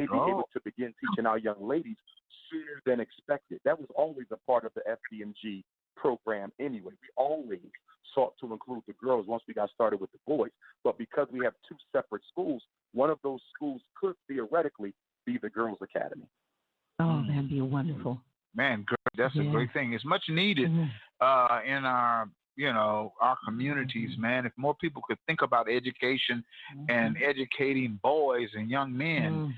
may be able to begin teaching our young ladies sooner than expected. That was always a part of the FDMG program anyway. We always sought to include the girls once we got started with the boys. But because we have two separate schools, one of those schools could theoretically be the Girls Academy. Oh, that'd be wonderful. Man, that's a great thing. It's much needed in our, our communities, man. If more people could think about education and educating boys and young men,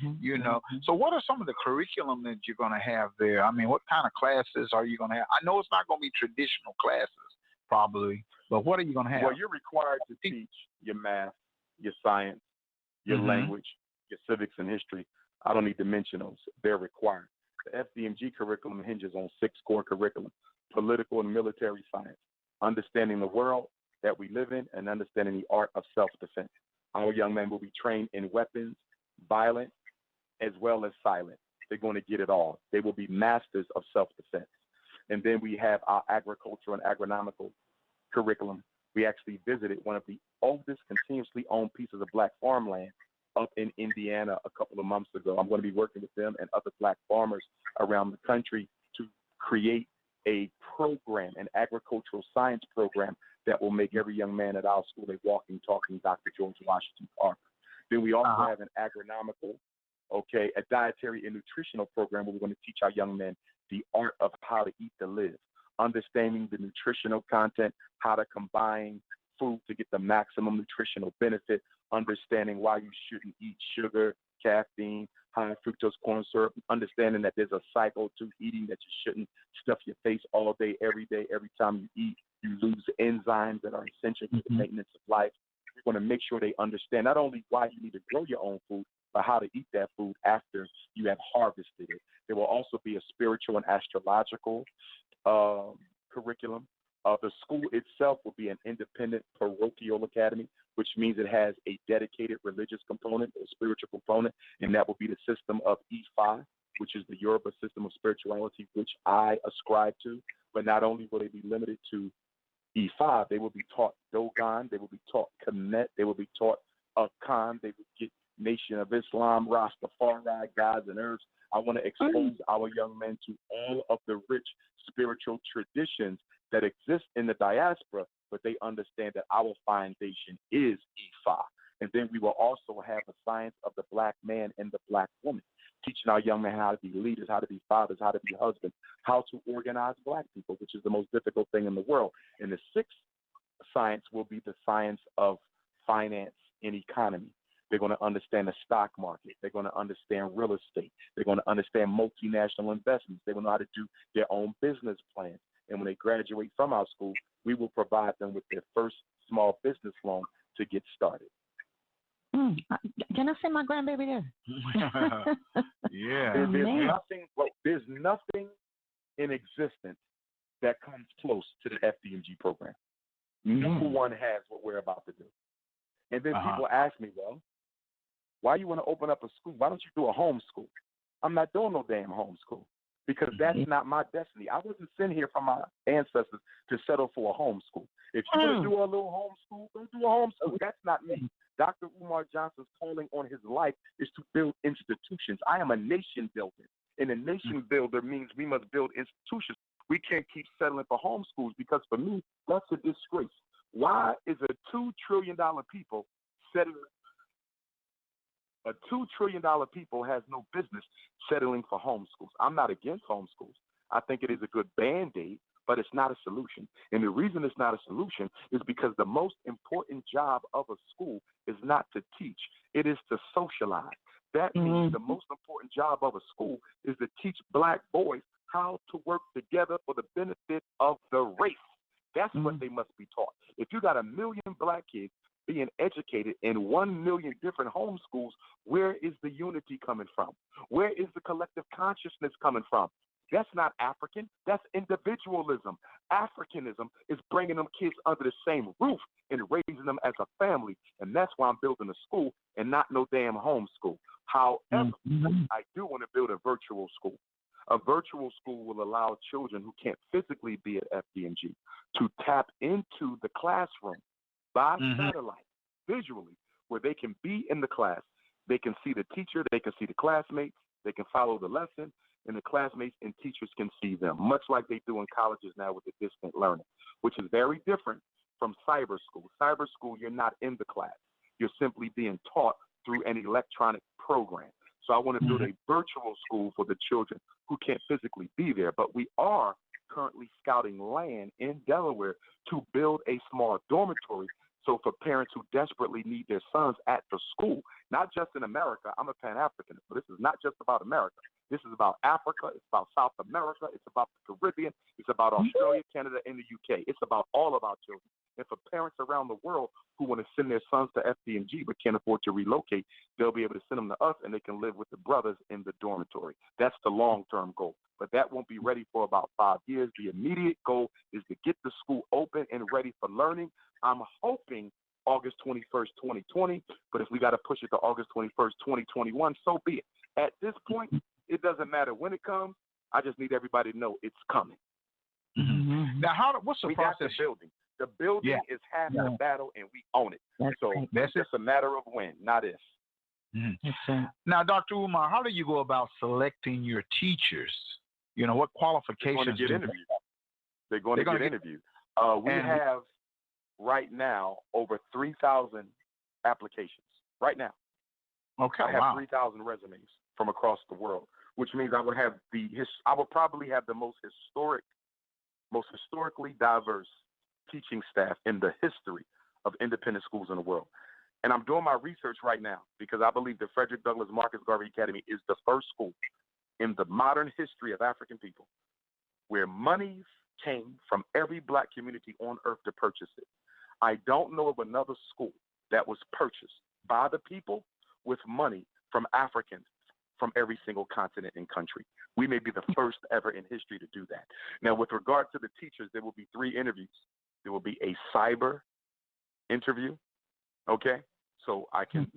So what are some of the curriculum that you're going to have there? I mean, what kind of classes are you going to have? I know it's not going to be traditional classes, probably, but what are you going to have? Well, you're required to teach your math, your science, your language, your civics and history. I don't need to mention those. They're required. The FDMG curriculum hinges on 6 core curriculum: political and military science, understanding the world that we live in, and understanding the art of self-defense. Our young men will be trained in weapons, violent, as well as silent. They're going to get it all. They will be masters of self-defense. And then we have our agricultural and agronomical curriculum. We actually visited one of the oldest continuously owned pieces of black farmland up in Indiana a couple of months ago. I'm going to be working with them and other black farmers around the country to create a program, an agricultural science program that will make every young man at our school a walking, talking Dr. George Washington Parker. Then we also have an agronomical, a dietary and nutritional program where we're going to teach our young men the art of how to eat to live, understanding the nutritional content, how to combine food to get the maximum nutritional benefit, understanding why you shouldn't eat sugar, caffeine, high fructose corn syrup, understanding that there's a cycle to eating, that you shouldn't stuff your face all day, every time you eat. You lose enzymes that are essential to the maintenance of life. We're going to make sure they understand not only why you need to grow your own food, but how to eat that food after you have harvested it. There will also be a spiritual and astrological curriculum. The school itself will be an independent parochial academy, which means it has a dedicated religious component, a spiritual component, and that will be the system of Ifa, which is the Yoruba system of spirituality, which I ascribe to. But not only will they be limited to Ifa, they will be taught Dogon, they will be taught Kemet, they will be taught Khan, they will get Nation of Islam, Rastafari, gods and herbs. I want to expose our young men to all of the rich spiritual traditions that exist in the diaspora, but they understand that our foundation is Ifa. And then we will also have the science of the black man and the black woman, teaching our young men how to be leaders, how to be fathers, how to be husbands, how to organize black people, which is the most difficult thing in the world. And the 6th science will be the science of finance and economy. They're going to understand the stock market. They're going to understand real estate. They're going to understand multinational investments. They will know how to do their own business plans. And when they graduate from our school, we will provide them with their first small business loan to get started. Can I send my grandbaby there? Yeah. There's nothing in existence that comes close to the FDMG program. No one has what we're about to do. And then people ask me, well, why you want to open up a school? Why don't you do a homeschool? I'm not doing no damn homeschool because that's not my destiny. I wasn't sent here from my ancestors to settle for a homeschool. If you want to do a little homeschool, go do a homeschool. That's not me. Dr. Umar Johnson's calling on his life is to build institutions. I am a nation builder, and a nation builder means we must build institutions. We can't keep settling for homeschools because for me, that's a disgrace. Why is a $2 trillion people settling? A $2 trillion people has no business settling for homeschools. I'm not against homeschools. I think it is a good Band-Aid, but it's not a solution. And the reason it's not a solution is because the most important job of a school is not to teach. It is to socialize. That means the most important job of a school is to teach black boys how to work together for the benefit of the race. That's what they must be taught. If you got 1 million black kids being educated in 1 million different homeschools, where is the unity coming from? Where is the collective consciousness coming from? That's not African. That's individualism. Africanism is bringing them kids under the same roof and raising them as a family. And that's why I'm building a school and not no damn homeschool. However, I do want to build a virtual school. A virtual school will allow children who can't physically be at FDMG to tap into the classroom by satellite, visually, where they can be in the class, They can see the teacher, they can see the classmates, they can follow the lesson, and the classmates and teachers can see them, much like they do in colleges now with the distant learning, which is very different from cyber school. Cyber school, you're not in the class. You're simply being taught through an electronic program. So I want to build a virtual school for the children who can't physically be there. But we are currently scouting land in Delaware to build a small dormitory. So for parents who desperately need their sons at the school, not just in America, I'm a Pan-Africanist, but this is not just about America. This is about Africa. It's about South America. It's about the Caribbean. It's about Australia, Canada, and the UK. It's about all of our children. And for parents around the world who want to send their sons to FDMG but can't afford to relocate, they'll be able to send them to us, and they can live with the brothers in the dormitory. That's the long-term goal. But that won't be ready for about 5 years. The immediate goal is to get the school open and ready for learning. I'm hoping August 21st, 2020, but if we got to push it to August 21st, 2021, so be it. At this point, it doesn't matter when it comes. I just need everybody to know it's coming. Mm-hmm. Now, what's the process? Got the building. The building is half the battle, and we own it. That's just a matter of when, not if. Mm-hmm. Now, Dr. Umar, how do you go about selecting your teachers? You know, what qualifications? They're going to get interviewed. We have right now over 3,000 applications. Right now. Okay. I have 3,000 resumes from across the world, which means I would have I would probably have the most historically diverse teaching staff in the history of independent schools in the world. And I'm doing my research right now because I believe the Frederick Douglass Marcus Garvey Academy is the first school in the modern history of African people where monies came from every black community on earth to purchase it. I don't know of another school that was purchased by the people with money from Africans from every single continent and country. We may be the first ever in history to do that. Now, with regard to the teachers, there will be 3 interviews. There will be a cyber interview, okay? So I can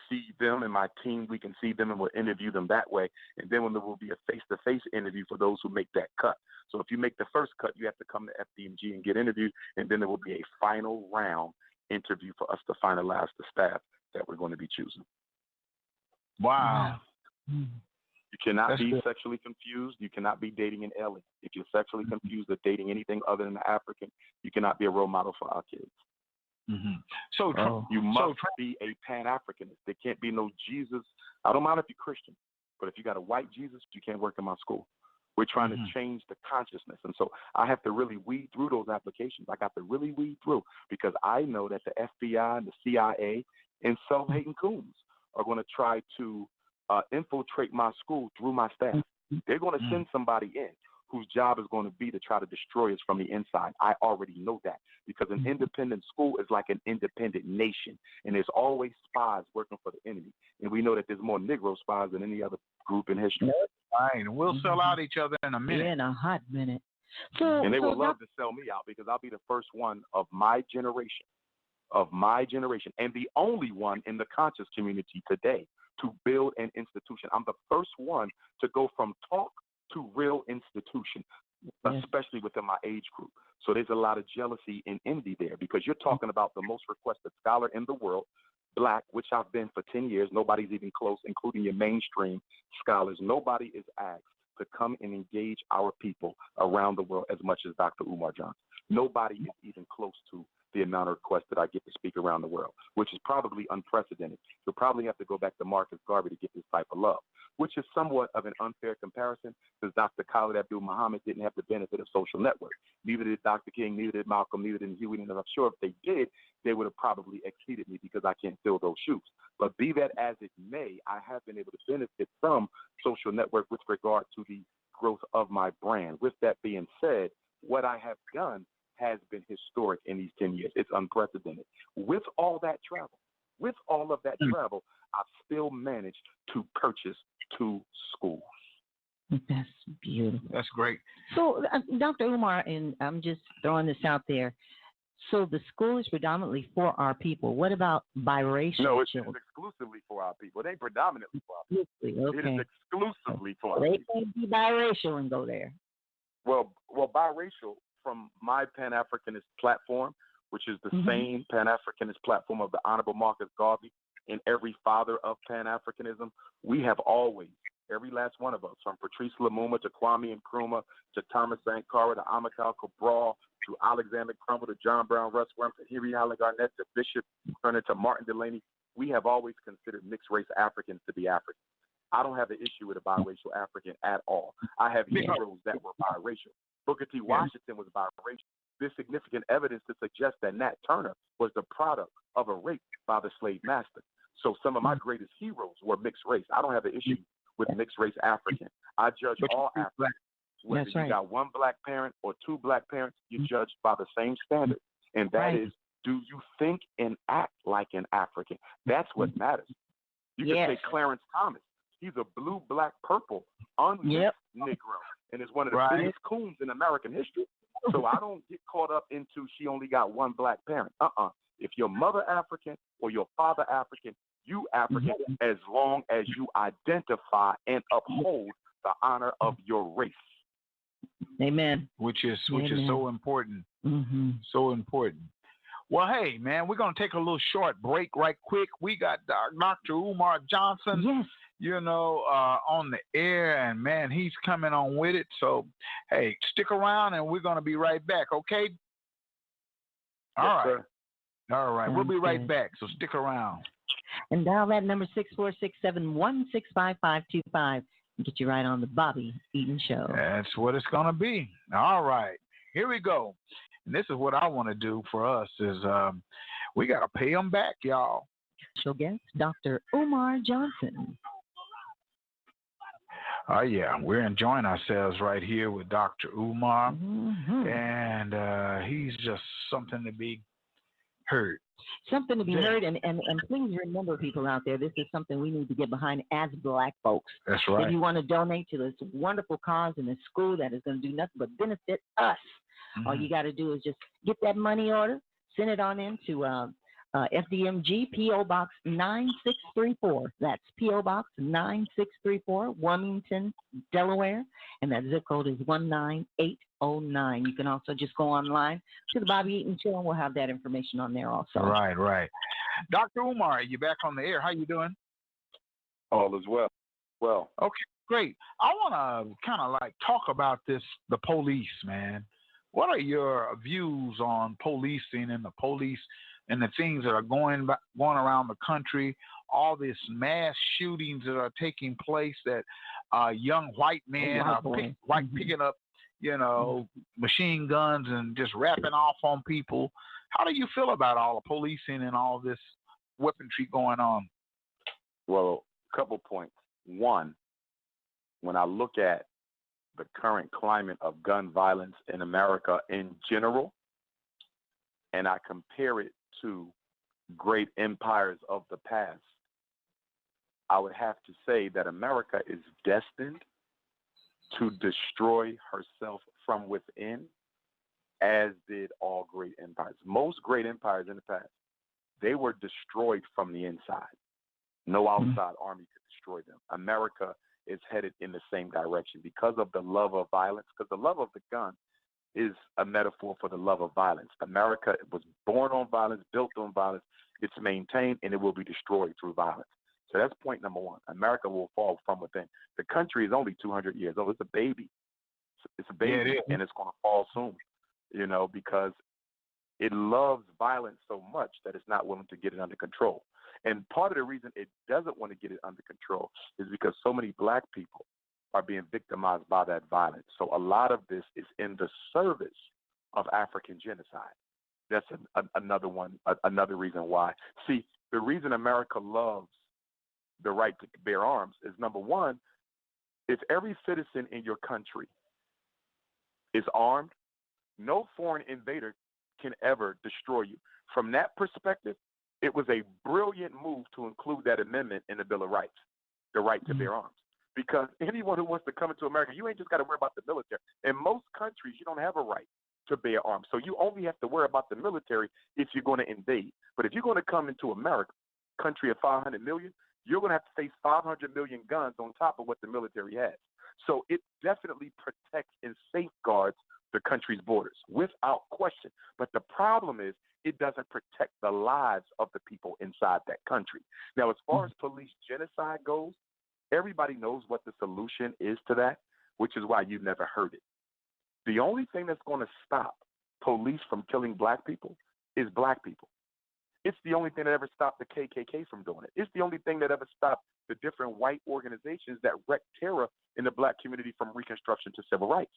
see them and my team, we can see them and we'll interview them that way. And then there will be a face-to-face interview for those who make that cut. So if you make the first cut, you have to come to FDMG and get interviewed, and then there will be a final round interview for us to finalize the staff that we're going to be choosing. Wow. You cannot be sexually confused. You cannot be dating an alien. If you're sexually confused or dating anything other than an African, you cannot be a role model for our kids. Mm-hmm. So you must be a Pan-Africanist. There can't be no Jesus. I don't mind if you're Christian, but if you got a white Jesus, you can't work in my school. We're trying to change the consciousness. And so I have to really weed through those applications. I got to really weed through because I know that the FBI and the CIA and self-hating coons are going to try to infiltrate my school through my staff. They're going to send somebody in whose job is going to be to try to destroy us from the inside. I already know that because an independent school is like an independent nation, and there's always spies working for the enemy. And we know that there's more Negro spies than any other group in history. Right, and we'll sell out each other in a minute. Yeah, in a hot minute. And they will love to sell me out because I'll be the first one of my generation, and the only one in the conscious community today to build an institution. I'm the first one to go from talk to real institution, especially within my age group. So there's a lot of jealousy and envy there because you're talking about the most requested scholar in the world, Black, which I've been for 10 years. Nobody's even close, including your mainstream scholars. Nobody is asked to come and engage our people around the world as much as Dr. Umar Johnson. Nobody is even close to the amount of requests that I get to speak around the world, which is probably unprecedented. You'll probably have to go back to Marcus Garvey to get this type of love, which is somewhat of an unfair comparison because Dr. Khalid Abdul Muhammad didn't have the benefit of social network. Neither did Dr. King, neither did Malcolm, neither did Huey, and I'm sure if they did, they would have probably exceeded me because I can't fill those shoes. But be that as it may, I have been able to benefit from social network with regard to the growth of my brand. With that being said, what I have done has been historic in these 10 years. It's unprecedented. With all of that travel, I've still managed to purchase 2 schools. That's beautiful. That's great. So, Dr. Umar, and I'm just throwing this out there. So the school is predominantly for our people. What about biracial No, it's children? exclusively for our people. It ain't predominantly for our people. Okay. It is exclusively for our people. people. They can't be biracial and go there. Well, biracial from my Pan-Africanist platform, which is the same Pan-Africanist platform of the Honorable Marcus Garvey and every father of Pan-Africanism, we have always, every last one of us, from Patrice Lumumba to Kwame Nkrumah to Thomas Sankara to Amilcar Cabral to Alexander Crummell to John Brown Russell to Huey Howard Garnett to Bishop Turner to Martin Delaney, we have always considered mixed-race Africans to be African. I don't have an issue with a biracial African at all. I have heroes that were biracial. Booker T. Washington was biracial. There's significant evidence to suggest that Nat Turner was the product of a rape by the slave master. So some of my greatest heroes were mixed race. I don't have an issue with mixed race African. I judge all Africans. Whether you got one black parent or two black parents, you judge by the same standard. And that is, do you think and act like an African? That's what matters. You can say Clarence Thomas. He's a blue, black, purple, unmixed Negro, and is one of the biggest coons in American history. So I don't get caught up into she only got one black parent. If your mother African or your father African, you African, as long as you identify and uphold the honor of your race. Amen. Which is so important. So important. Well, hey, man, we're going to take a little short break right quick. We got Dr. Umar Johnson, on the air, and, man, he's coming on with it. So, hey, stick around, and we're going to be right back, okay? All right. All right. We'll be right back, so stick around. And dial that number 646-716-5525 and get you right on the Bobby Eaton Show. That's what it's going to be. All right. Here we go. And this is what I want to do for us is we got to pay them back, y'all. Special guest, Dr. Umar Johnson. Oh, yeah. We're enjoying ourselves right here with Dr. Umar. And he's just something to be heard. Something to be heard, and please remember, people out there, this is something we need to get behind as black folks. That's right. If you want to donate to this wonderful cause in a school that is going to do nothing but benefit us, all you got to do is just get that money order, send it on in to FDMG, P.O. Box 9634. That's P.O. Box 9634, Wilmington, Delaware, and that zip code is 19809. You can also just go online to the Bobby Eaton Show, and we'll have that information on there also. Right. Dr. Umar, you back on the air. How you doing? All is well. Well. Okay, great. I want to kind of like talk about the police, man. What are your views on policing and the police and the things that are going around the country, all these mass shootings that are taking place that young white men are picking up, machine guns and just rapping off on people. How do you feel about all the policing and all this weaponry going on? Well, a couple points. One, when I look at the current climate of gun violence in America in general, and I compare it to great empires of the past, I would have to say that America is destined to destroy herself from within, as did all great empires. Most great empires in the past, they were destroyed from the inside. No outside army could destroy them. America is headed in the same direction because of the love of violence, because the love of the gun is a metaphor for the love of violence. America was born on violence, built on violence. It's maintained, and it will be destroyed through violence. So that's point number one. America will fall from within. The country is only 200 years old. It's a baby. It's a baby, and it's going to fall soon, because it loves violence so much that it's not willing to get it under control. And part of the reason it doesn't want to get it under control is because so many black people are being victimized by that violence. So a lot of this is in the service of African genocide. That's another reason why. See, the reason America loves the right to bear arms is, number one, if every citizen in your country is armed, no foreign invader can ever destroy you. From that perspective, it was a brilliant move to include that amendment in the Bill of Rights, the right to bear arms. Because anyone who wants to come into America, you ain't just got to worry about the military. In most countries, you don't have a right to bear arms. So you only have to worry about the military if you're going to invade. But if you're going to come into America, country of 500 million, you're going to have to face 500 million guns on top of what the military has. So it definitely protects and safeguards the the country's borders, without question. But the problem is it doesn't protect the lives of the people inside that country. Now, as far as police genocide goes, everybody knows what the solution is to that, which is why you've never heard it. The only thing that's going to stop police from killing black people is black people. It's the only thing that ever stopped the KKK from doing it. It's the only thing that ever stopped the different white organizations that wreaked terror in the black community from Reconstruction to civil rights.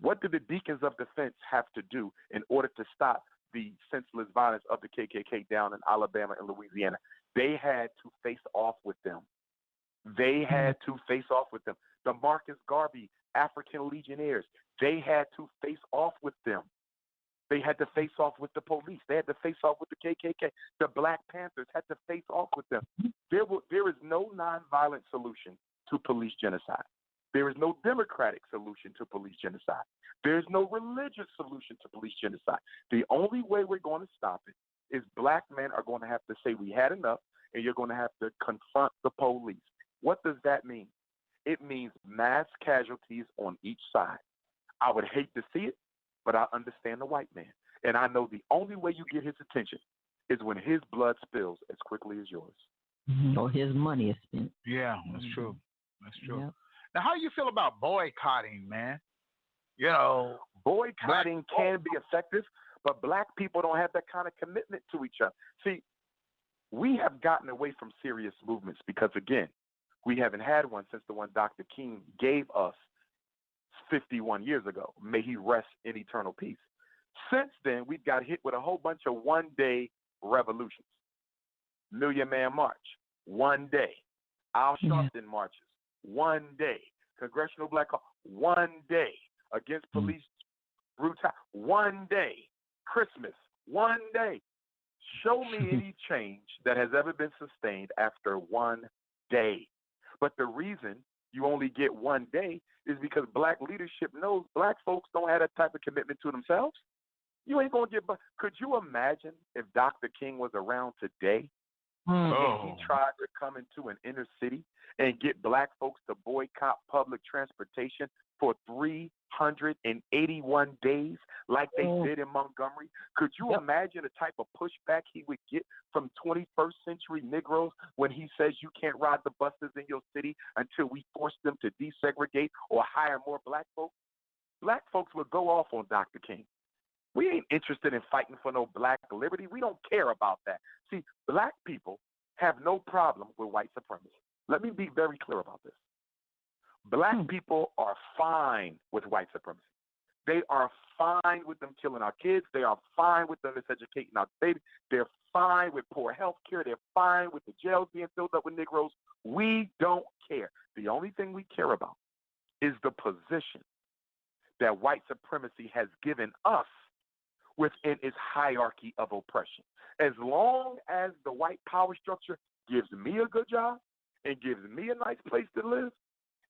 What did the Deacons of Defense have to do in order to stop the senseless violence of the KKK down in Alabama and Louisiana? They had to face off with them. They had to face off with them. The Marcus Garvey African Legionnaires, they had to face off with them. They had to face off with the police. They had to face off with the KKK. The Black Panthers had to face off with them. There is no nonviolent solution to police genocide. There is no democratic solution to police genocide. There is no religious solution to police genocide. The only way we're going to stop it is black men are going to have to say we had enough, and you're going to have to confront the police. What does that mean? It means mass casualties on each side. I would hate to see it, but I understand the white man. And I know the only way you get his attention is when his blood spills as quickly as yours. Or his money is spent. Yeah, that's true. That's true. Yep. Now, how do you feel about boycotting, man? Boycotting can be effective, but black people don't have that kind of commitment to each other. See, we have gotten away from serious movements because, again, we haven't had one since the one Dr. King gave us 51 years ago. May he rest in eternal peace. Since then, we've got hit with a whole bunch of one-day revolutions. Million Man March, one day. Al Sharpton marches, one day. Congressional Black Caucus, one day. Against police brutality, one day. Christmas, one day. Show me any change that has ever been sustained after one day. But the reason you only get one day is because black leadership knows black folks don't have that type of commitment to themselves. You ain't going to get – could you imagine if Dr. King was around today and he tried to come into an inner city and get black folks to boycott public transportation for 381 days like they did in Montgomery? Could you imagine the type of pushback he would get from 21st century Negroes when he says you can't ride the buses in your city until we force them to desegregate or hire more black folks? Black folks would go off on Dr. King. We ain't interested in fighting for no black liberty. We don't care about that. See, black people have no problem with white supremacy. Let me be very clear about this. Black people are fine with white supremacy. They are fine with them killing our kids. They are fine with them miseducating our babies. They're fine with poor health care. They're fine with the jails being filled up with Negroes. We don't care. The only thing we care about is the position that white supremacy has given us within its hierarchy of oppression. As long as the white power structure gives me a good job and gives me a nice place to live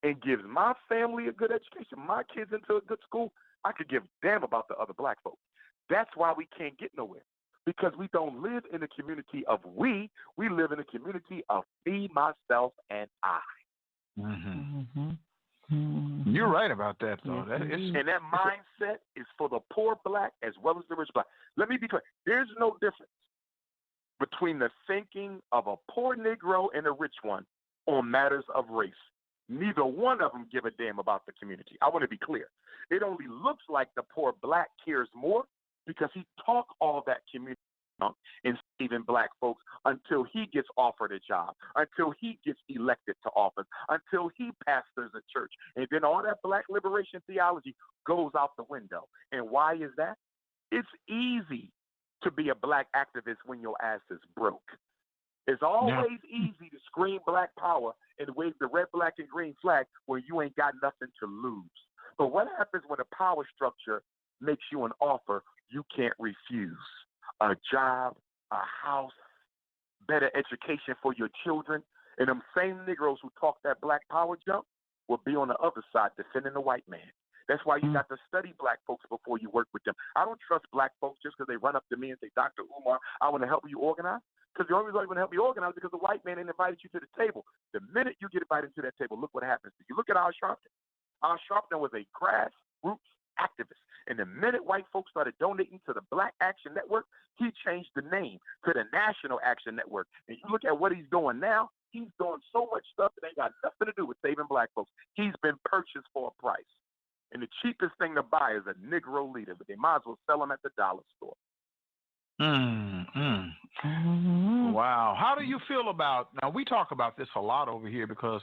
and gives my family a good education, my kids into a good school, I could give a damn about the other black folks. That's why we can't get nowhere, because we don't live in a community of we live in a community of me, myself, and I. You're right about that, though. And that mindset is for the poor black as well as the rich black. Let me be clear. There's no difference between the thinking of a poor Negro and a rich one on matters of race. Neither one of them give a damn about the community. I want to be clear. It only looks like the poor black cares more because he talk all that community in saving black folks until he gets offered a job, until he gets elected to office, until he pastors a church. And then all that black liberation theology goes out the window. And why is that? It's easy to be a black activist when your ass is broke. It's always easy to scream black power and wave the red, black, and green flag when you ain't got nothing to lose. But what happens when a power structure makes you an offer you can't refuse? A job, a house, better education for your children. And them same Negroes who talk that black power jump will be on the other side defending the white man. That's why you got to study black folks before you work with them. I don't trust black folks just because they run up to me and say, Dr. Umar, I want to help you organize. Because the only reason I want to help you organize is because the white man ain't invited you to the table. The minute you get invited to that table, look what happens. If you look at Al Sharpton. Al Sharpton was a grassroots activist. And the minute white folks started donating to the Black Action Network, he changed the name to the National Action Network. And you look at what he's doing now, he's doing so much stuff that ain't got nothing to do with saving black folks. He's been purchased for a price. And the cheapest thing to buy is a Negro leader, but they might as well sell them at the dollar store. Wow. How do you feel about, now we talk about this a lot over here because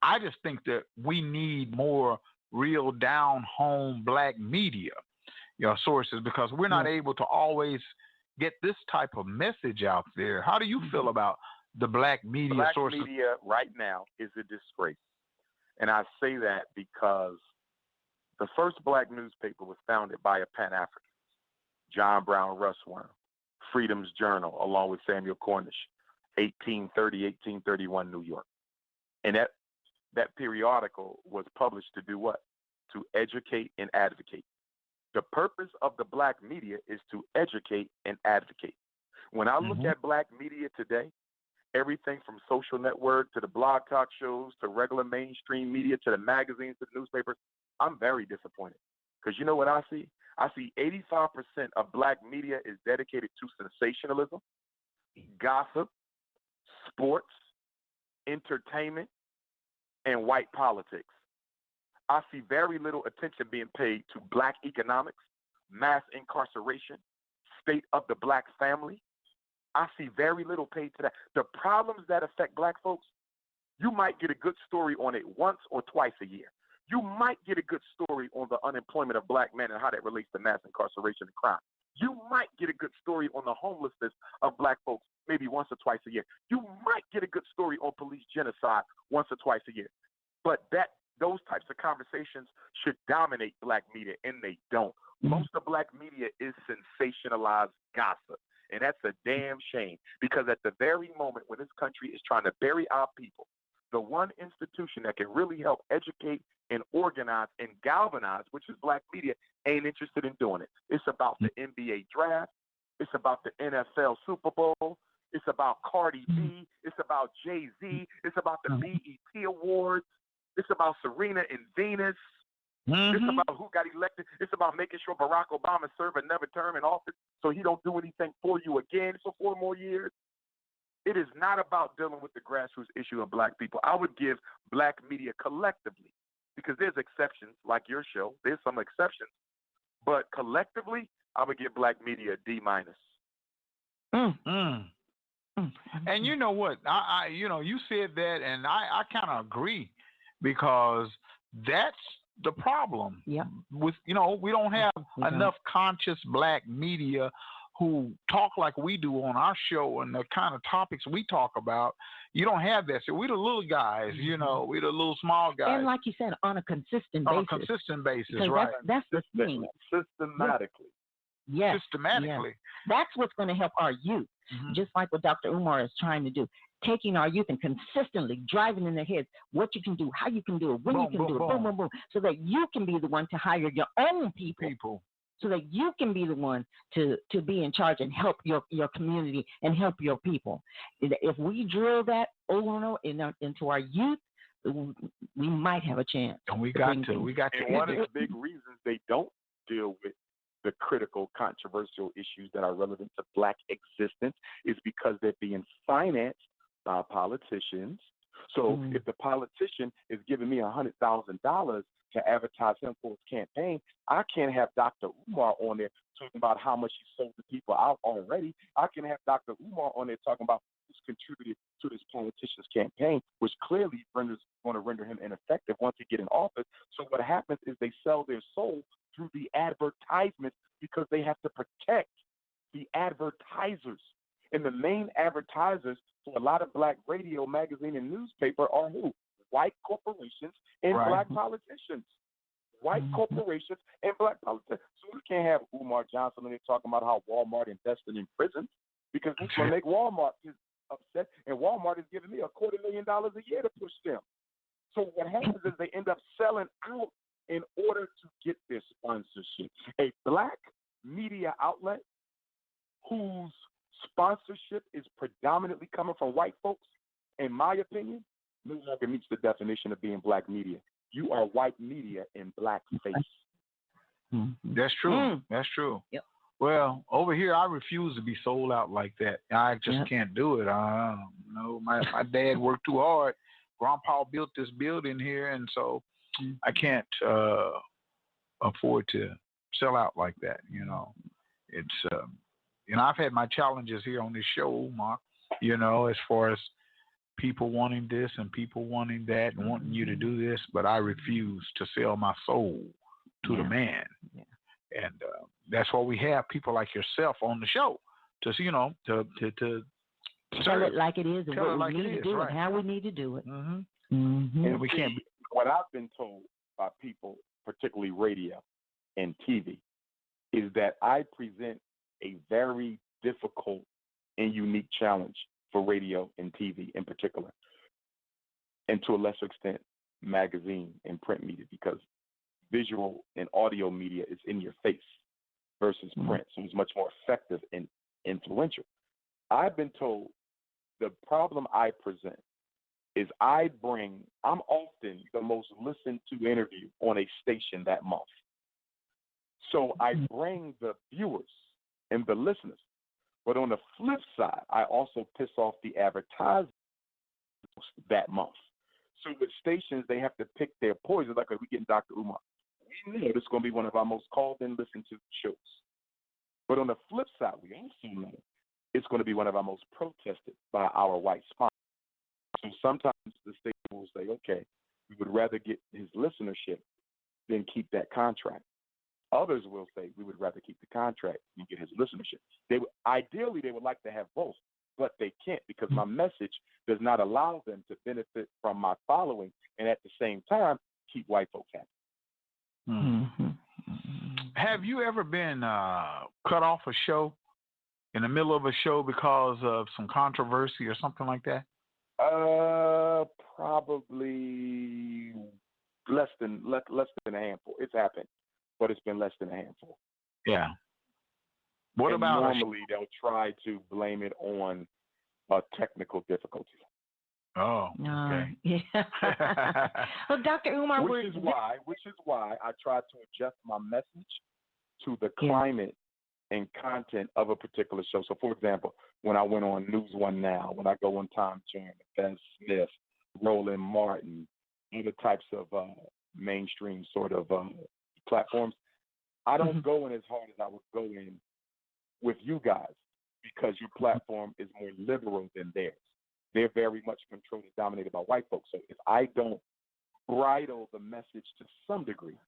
I just think that we need more real down home black media, sources, because we're not able to always get this type of message out there. How do you feel about the black media sources? Black media right now is a disgrace. And I say that because the first black newspaper was founded by a Pan-African, John Brown Russwurm, Freedom's Journal, along with Samuel Cornish, 1830, 1831, New York. And that periodical was published to do what? To educate and advocate. The purpose of the black media is to educate and advocate. When I look at black media today, everything from social network to the blog talk shows to regular mainstream media to the magazines to the newspapers, I'm very disappointed. Because you know what I see? I see 85% of black media is dedicated to sensationalism, gossip, sports, entertainment, and white politics. I see very little attention being paid to black economics, mass incarceration, state of the black family. I see very little paid to that. The problems that affect black folks, you might get a good story on it once or twice a year. You might get a good story on the unemployment of black men and how that relates to mass incarceration and crime. You might get a good story on the homelessness of black folks maybe once or twice a year. You might get a good story on police genocide once or twice a year. But those types of conversations should dominate black media, and they don't. Most of black media is sensationalized gossip, and that's a damn shame, because at the very moment when this country is trying to bury our people, the one institution that can really help educate and organize and galvanize, which is black media, ain't interested in doing it. It's about the NBA draft. It's about the NFL Super Bowl. It's about Cardi B. It's about Jay-Z. It's about the BET Awards. It's about Serena and Venus. It's about who got elected. It's about making sure Barack Obama serve another term in office so he don't do anything for you again for 4 more years. It is not about dealing with the grassroots issue of black people. I would give black media collectively, because there's exceptions like your show. There's some exceptions. But collectively, I would give black media a D-. And you know what? You said that, and I kind of agree, because that's the problem. Yeah. With we don't have enough conscious black media who talk like we do on our show and the kind of topics we talk about. You don't have that. So we're the little guys, we're the little small guys. And like you said, on a consistent basis. On a consistent basis, because right. That's the thing. Systematically. Yes. Systematically. Yes. That's what's going to help our youth, just like what Dr. Umar is trying to do. Taking our youth and consistently driving in their heads what you can do, how you can do it, when you can do it, boom, boom, boom, so that you can be the one to hire your own people. So that you can be the one to be in charge and help your community and help your people. If we drill that over and over into our youth, we might have a chance. And we got to. And one of the big reasons they don't deal with the critical, controversial issues that are relevant to black existence is because they're being financed by politicians. So if the politician is giving me $100,000 to advertise him for his campaign, I can't have Dr. Umar on there talking about how much he sold the people out already. I can have Dr. Umar on there talking about who's contributed to this politician's campaign, which clearly going to render him ineffective once he get in office. So what happens is they sell their soul through the advertisements because they have to protect the advertisers. And the main advertisers for a lot of black radio, magazine, and newspaper are who? White corporations and black politicians. White corporations and black politicians. So we can't have DrUmarJohnson and they're talking about how Walmart invested in prisons, because it's going to make Walmart upset, and Walmart is giving me $250,000 a year to push them. So what happens is they end up selling out in order to get their sponsorship. A black media outlet whose sponsorship is predominantly coming from white folks, in my opinion, no longer meets the definition of being black media. You are white media in black face. That's true. That's true. Yep. Well, over here, I refuse to be sold out like that. I just can't do it. My dad worked too hard. Grandpa built this building here, and so I can't afford to sell out like that. It's I've had my challenges here on this show, Mark. As far as people wanting this and people wanting that and wanting you to do this, but I refuse to sell my soul to the man. Yeah. And that's why we have people like yourself on the show to tell it like it is and what we need to do and how we need to do it. And we can't. What I've been told by people, particularly radio and TV, is that I present a very difficult and unique challenge for radio and TV in particular, and to a lesser extent, magazine and print media, because visual and audio media is in your face versus print, so it's much more effective and influential. I've been told the problem I present is I'm often the most listened to interview on a station that month. So I bring the viewers and the listeners. But on the flip side, I also piss off the advertisers that month. So with stations, they have to pick their poison. Like, we getting Dr. Umar. We know this is going to be one of our most called and listened to shows. But on the flip side, we also know it's going to be one of our most protested by our white sponsors. So sometimes the station will say, okay, we would rather get his listenership than keep that contract. Others will say we would rather keep the contract and get his listenership. Ideally, they would like to have both, but they can't because my message does not allow them to benefit from my following and at the same time keep white folks happy. Have you ever been cut off a show in the middle of a show because of some controversy or something like that? Probably less than a handful. It's happened, but it's been less than a handful. Yeah. What about normally they'll try to blame it on a technical difficulty. Oh, okay. Yeah. Well, Dr. Umar, which is why I try to adjust my message to the climate and content of a particular show. So, for example, when I went on News One Now, when I go on Tom Turner, Ben Smith, Roland Martin, other types of mainstream sort of platforms, I don't go in as hard as I would go in with you guys because your platform is more liberal than theirs. They're very much controlled and dominated by white folks. So if I don't bridle the message to some degree,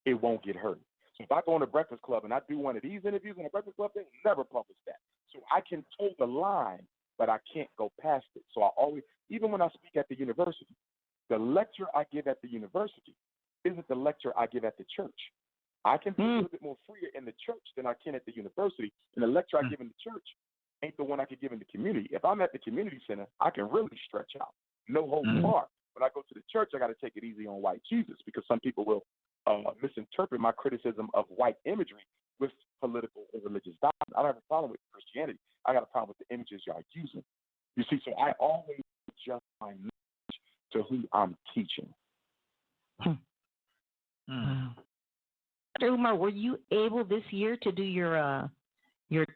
it won't get heard. So if I go on a Breakfast Club and I do one of these interviews on a Breakfast Club, they never publish that. So I can toe the line, but I can't go past it. So I always, even when I speak at the university, the lecture I give at the university isn't the lecture I give at the church. I can be a little bit more freer in the church than I can at the university. And the lecture I give in the church ain't the one I could give in the community. If I'm at the community center, I can really stretch out. No holds barred. When I go to the church, I got to take it easy on white Jesus because some people will misinterpret my criticism of white imagery with political or religious doctrine. I don't have a problem with Christianity. I got a problem with the images y'all using. You see, so I always adjust my message to who I'm teaching. Umar, were you able this year to do your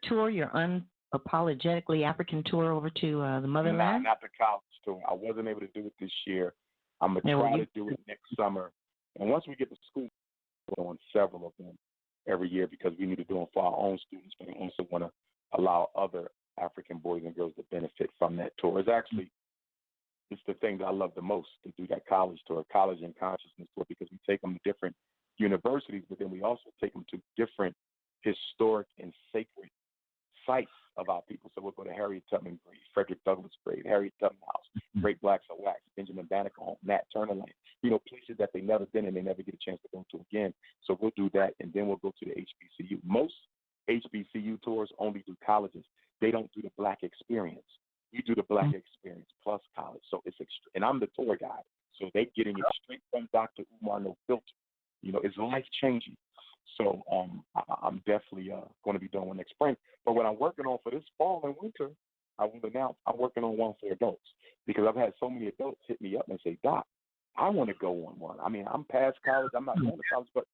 tour, your unapologetically African tour over to the motherland? Not the college tour. I wasn't able to do it this year. I'm going to try to do it next summer. And once we get to school, we're on several of them every year because we need to do them for our own students, but I also want to allow other African boys and girls to benefit from that tour. It's the thing that I love the most, to do that college tour, college and consciousness tour, because we take them to different universities, but then we also take them to different historic and sacred sites of our people. So we'll go to Harriet Tubman grave, Frederick Douglass grave, Harriet Tubman house, Great Blacks of Wax, Benjamin Banneker home, Nat Turner Lane, places that they never been and they never get a chance to go to again. So we'll do that, and then we'll go to the HBCU. Most HBCU tours only do colleges. They don't do the Black experience. We do the Black experience plus college. So it's and I'm the tour guide. So they're getting it straight from Dr. Umar, no filter. It's life-changing. So I'm definitely going to be doing one next spring. But what I'm working on for this fall and winter, I will announce I'm working on one for adults because I've had so many adults hit me up and say, Doc, I want to go on one. I mean, I'm past college. I'm not going to college, but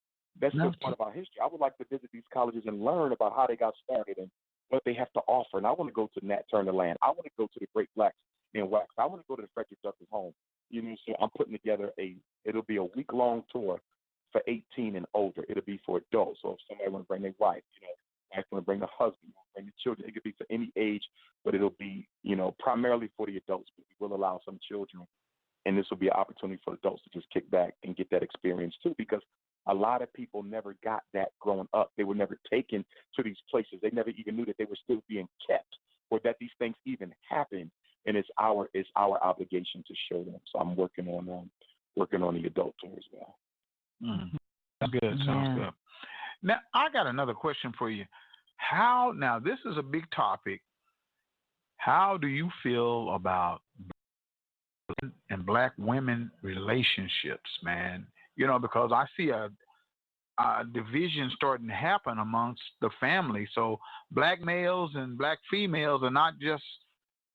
That's what's fun about history. I would like to visit these colleges and learn about how they got started and what they have to offer. And I want to go to Nat Turner Land. I want to go to the Great Blacks in Wax. I want to go to the Frederick Douglass Home. You know, so I'm putting together it'll be a week-long tour for 18 and older. It'll be for adults. So if somebody want to bring their wife, you know, wife want to bring the husband, bring the children. It could be for any age, but it'll be, you know, primarily for the adults. But we will allow some children, and this will be an opportunity for adults to just kick back and get that experience too, because a lot of people never got that growing up. They were never taken to these places. They never even knew that they were still being kept or that these things even happened. And it's our obligation to show them. So I'm working on the adult tour as well. That's good. Sounds good. Now I got another question for you. Now this is a big topic. How do you feel about and black women relationships, man? You know, because I see a division starting to happen amongst the family. So black males and black females are not just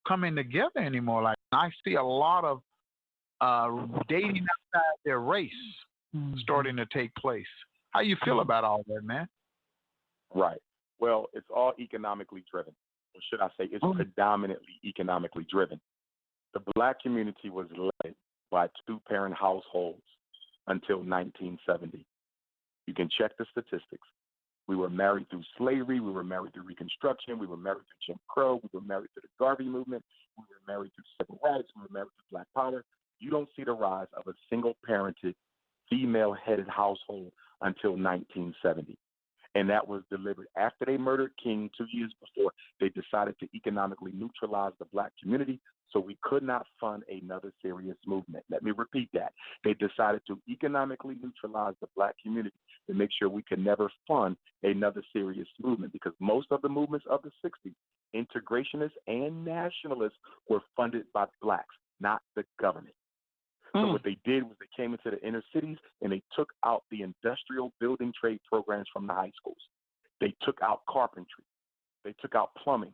coming together anymore. Like I see a lot of dating outside their race starting to take place. How you feel about all that, man? Right. Well, it's all economically driven. Or should I say it's predominantly economically driven. The black community was led by two-parent households until 1970. You can check the statistics. We were married through slavery. We were married through Reconstruction. We were married through Jim Crow. We were married through the Garvey movement. We were married through civil rights. We were married through Black Power. You don't see the rise of a single-parented, female-headed household until 1970. And that was delivered after they murdered King 2 years before. They decided to economically neutralize the black community, so we could not fund another serious movement. Let me repeat that. They decided to economically neutralize the black community to make sure we could never fund another serious movement, because most of the movements of the 60s, integrationists and nationalists, were funded by blacks, not the government. So what they did was they came into the inner cities and they took out the industrial building trade programs from the high schools. They took out carpentry. They took out plumbing.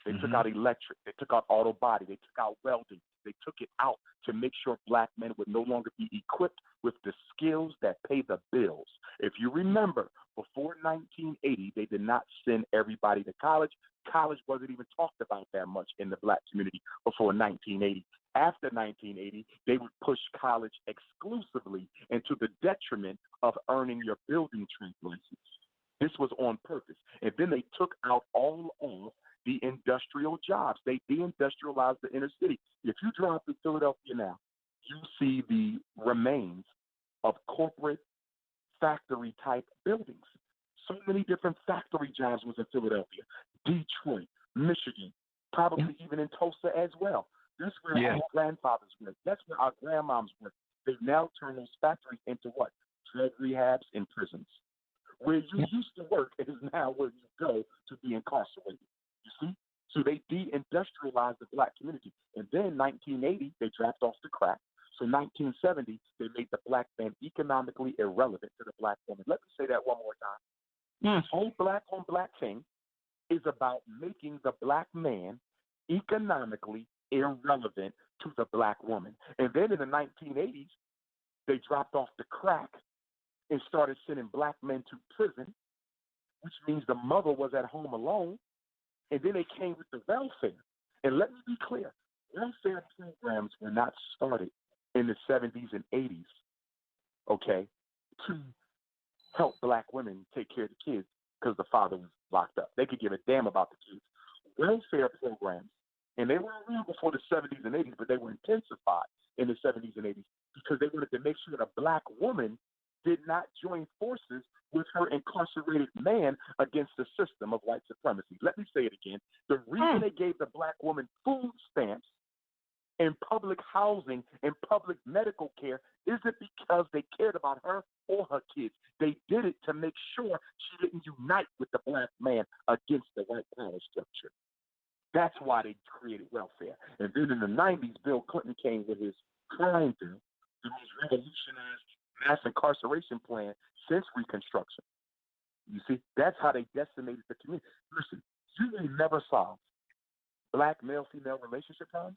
They took out electric. They took out auto body. They took out welding. They took it out to make sure black men would no longer be equipped with the skills that pay the bills. If you remember, before 1980, they did not send everybody to college. College wasn't even talked about that much in the black community before 1980. After 1980, they would push college exclusively and to the detriment of earning your building trade license. This was on purpose. And then they took out all of the industrial jobs. They deindustrialized the inner city. If you drive through Philadelphia now, you see the remains of corporate factory-type buildings. So many different factory jobs was in Philadelphia, Detroit, Michigan, probably even in Tulsa as well. That's where our grandfathers worked. That's where our grandmoms worked. They've now turned those factories into what? Drug rehabs and prisons. Where you used to work is now where you go to be incarcerated. You see? So they deindustrialized the black community. And then 1980, they dropped off the crack. So 1970, they made the black man economically irrelevant to the black woman. Let me say that one more time. This whole black on black thing is about making the black man economically irrelevant to the black woman. And then in the 1980s, they dropped off the crack and started sending black men to prison, which means the mother was at home alone. And then they came with the welfare. And let me be clear, welfare programs were not started in the 70s and 80s, okay, to help black women take care of the kids because the father was locked up. They could give a damn about the kids. Welfare programs, and they were around before the 70s and 80s, but they were intensified in the 70s and 80s because they wanted to make sure that a black woman did not join forces with her incarcerated man against the system of white supremacy. Let me say it again. The reason they gave the black woman food stamps and public housing and public medical care isn't because they cared about her or her kids. They did it to make sure she didn't unite with the black man against the white power structure. That's why they created welfare. And then in the 90s, Bill Clinton came with his crime bill, the most revolutionized mass incarceration plan since Reconstruction. You see, that's how they decimated the community. Listen, you will never solve black male-female relationship problems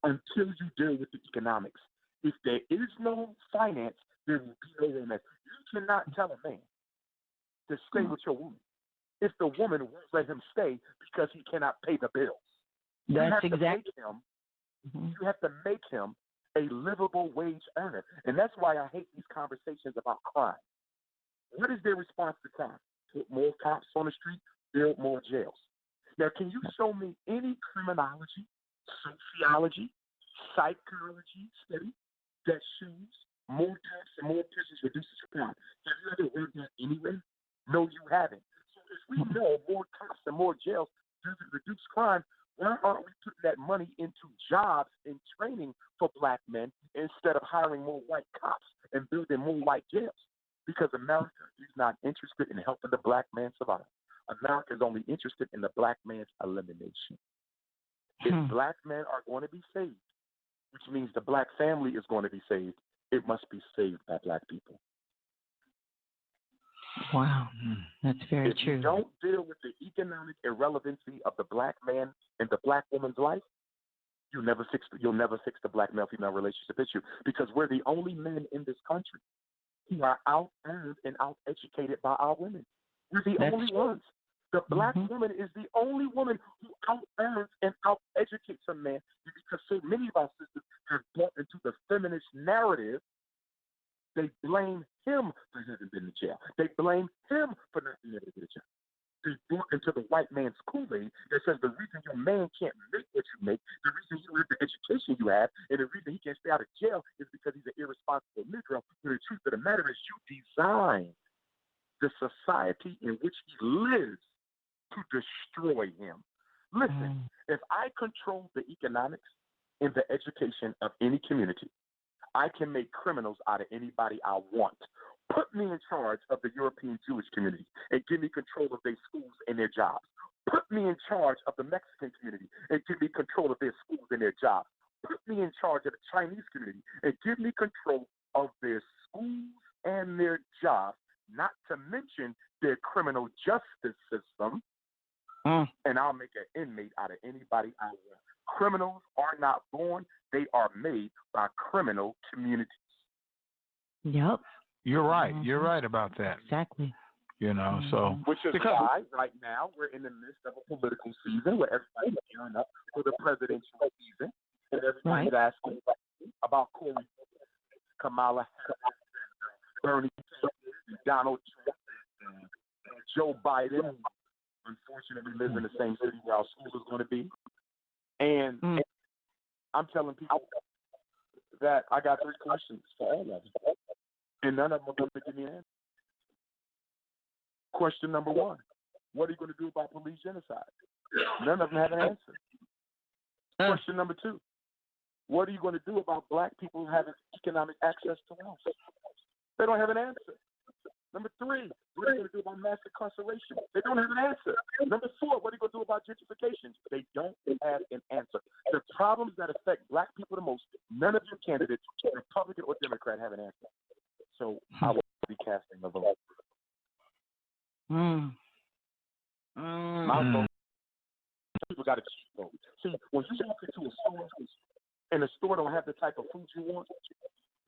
until you deal with the economics. If there is no finance, there will be no romance. You cannot tell a man to stay with your woman if the woman won't let him stay because he cannot pay the bills. That's exactly. You have to make him a livable wage earner. And that's why I hate these conversations about crime. What is their response to crime? Put more cops on the street, build more jails. Now, can you show me any criminology, sociology, psychology study that shows more cops and more prisons reduces crime? Have you ever read that anywhere? No, you haven't. So if we know more cops and more jails doesn't reduce crime, why aren't we putting that money into jobs and training for black men instead of hiring more white cops and building more white jails? Because America is not interested in helping the black man survive. America is only interested in the black man's elimination. If black men are going to be saved, which means the black family is going to be saved, it must be saved by black people. Wow, that's very if true. If you don't deal with the economic irrelevancy of the black man and the black woman's life, you'll never fix the black male-female relationship issue, because we're the only men in this country who are out-earned and out-educated by our women. We're the only ones. The black woman is the only woman who out-earns and out-educates a man, because so many of our sisters have bought into the feminist narrative. They blame him for having been in jail. They blame him for not being able to get a job. They bought into the white man's Kool-Aid that says the reason your man can't make what you make, the reason you have the education you have, and the reason he can't stay out of jail is because he's an irresponsible Negro. But the truth of the matter is you designed the society in which he lives to destroy him. Listen, if I control the economics and the education of any community, I can make criminals out of anybody I want. Put me in charge of the European Jewish community and give me control of their schools and their jobs. Put me in charge of the Mexican community and give me control of their schools and their jobs. Put me in charge of the Chinese community and give me control of their schools and their jobs, not to mention their criminal justice system, and I'll make an inmate out of anybody I want. Criminals are not born, they are made by criminal communities. Yep. You're right. You're right about that. Exactly. You know, so. Which is why right now we're in the midst of a political season where everybody's gearing up for the presidential season. And everybody's asking about Corey, Kamala Harris, Bernie Sanders, Donald Trump, and Joe Biden, unfortunately lives in the same city where our school is going to be. And I'm telling people that I got 3 questions for all of them, and none of them are going to give me an answer. Question number 1, what are you going to do about police genocide? None of them have an answer. Question number 2, what are you going to do about black people having economic access to wealth? They don't have an answer. Number 3, what are you going to do about mass incarceration? They don't have an answer. Number 4, what are you going to do about gentrification? They don't have an answer. The problems that affect black people the most, none of your candidates, Republican or Democrat, have an answer. So I will be casting a vote. My vote. People got a cheap vote. See, when you walk into a store and the store don't have the type of food you want,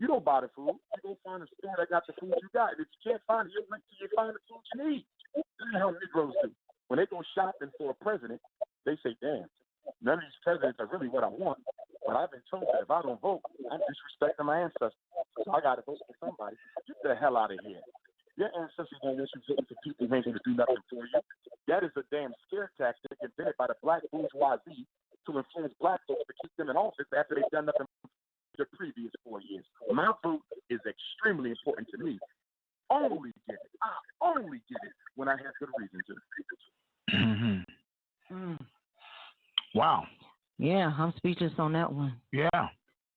you don't buy the food. You go find a store that got the food you got. And if you can't find it, you wait till you find the food you need. That's how Negroes do. When they go shopping for a president, they say, damn, none of these presidents are really what I want. But I've been told that if I don't vote, I'm disrespecting my ancestors. So I got to vote for somebody. Get the hell out of here. Your ancestors don't want you voting for people who ain't going to do nothing for you. That is a damn scare tactic invented by the black bourgeoisie to influence black folks to keep them in office after they've done nothing the previous 4 years. My vote is extremely important to me. Only get it. I only get it when I have good reason to. Wow. Yeah, I'm speechless on that one. Yeah.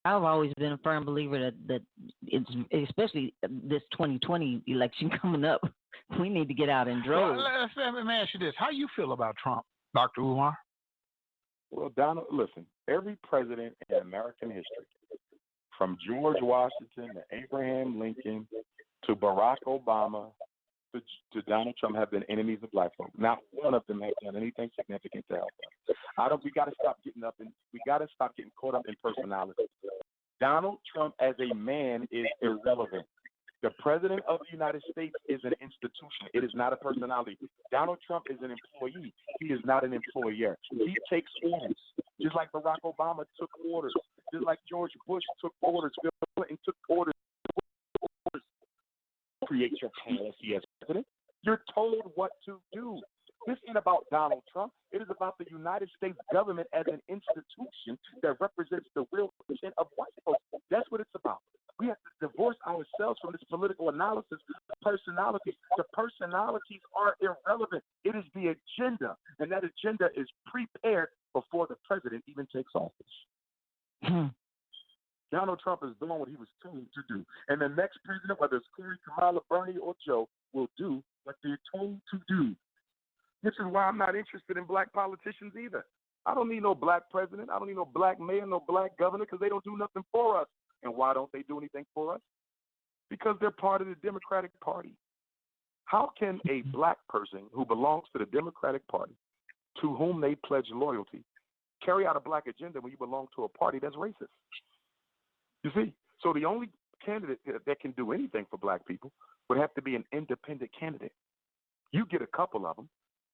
I've always been a firm believer that it's, especially this 2020 election coming up, we need to get out in droves. Well, let me ask you this. How you feel about Trump, Dr. Umar? Well, Donald, listen, every president in American history, from George Washington to Abraham Lincoln to Barack Obama to Donald Trump, have been enemies of black folks. Not one of them has done anything significant to help us. We got to stop getting caught up in personality. Donald Trump as a man is irrelevant. The President of the United States is an institution. It is not a personality. Donald Trump is an employee. He is not an employer. He takes orders, just like Barack Obama took orders, just like George Bush took orders, Bill Clinton took orders. Create your policy as president. You're told what to do. This ain't about Donald Trump. It is about the United States government as an institution that represents the real percent of white folks. That's what it's about. We have to divorce ourselves from this political analysis of personalities. The personalities are irrelevant. It is the agenda, and that agenda is prepared before the president even takes office. Donald Trump is doing what he was told to do. And the next president, whether it's Corey, Kamala, Bernie, or Joe, will do what they're told to do. This is why I'm not interested in black politicians either. I don't need no black president. I don't need no black mayor, no black governor, because they don't do nothing for us. And why don't they do anything for us? Because they're part of the Democratic Party. How can a black person who belongs to the Democratic Party, to whom they pledge loyalty, carry out a black agenda when you belong to a party that's racist? You see, so the only candidate that can do anything for black people would have to be an independent candidate. You get a couple of them,